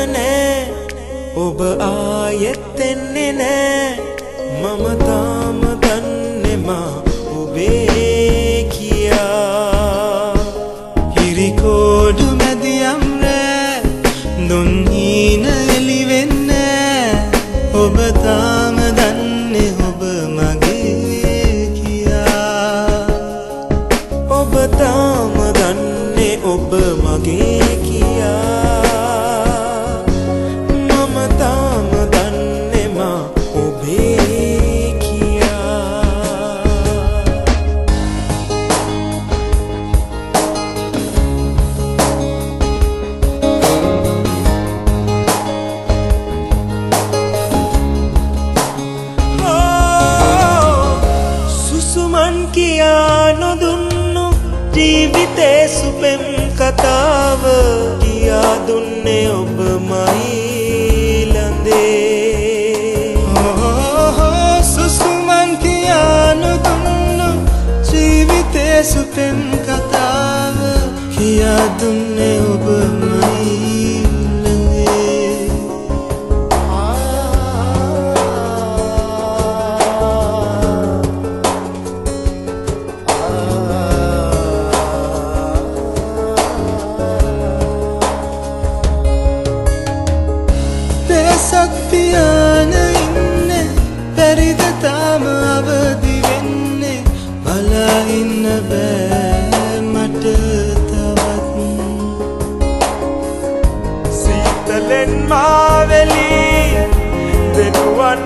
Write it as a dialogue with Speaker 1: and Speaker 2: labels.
Speaker 1: නෑ ඔබ ආයෙත් එන්නේ නෑ මම තාම දන්නේ මා ඔබේ කියා හිරිකෝඩු මැදියම් රෑ දුන් හීන එලි වෙන්නේ ඔබ තාම දන්නේ ඔබ මගේ කියා ඔබ තාම දන්නේ ඔබ මගේ කියා මම තාම දන්නේ මා ඔබේ කියා සුසුමන් කියා නොදුන්නු ජීවිතේ සුපෙම් කතාව කියා දුන්නේ ඔබමයි ළඟේ සුසුමන් කියා නොදුන්නු ජීවිතේ සුපෙම් කතාව කියා දුන්නේ ඔබමයි සත්‍යයන ඉන්නේ පරිද තාම අවදි වෙන්නේ බලා ඉන්න බෑ මට තවත් සීතලෙන් මාවෙලි දෙනුවන්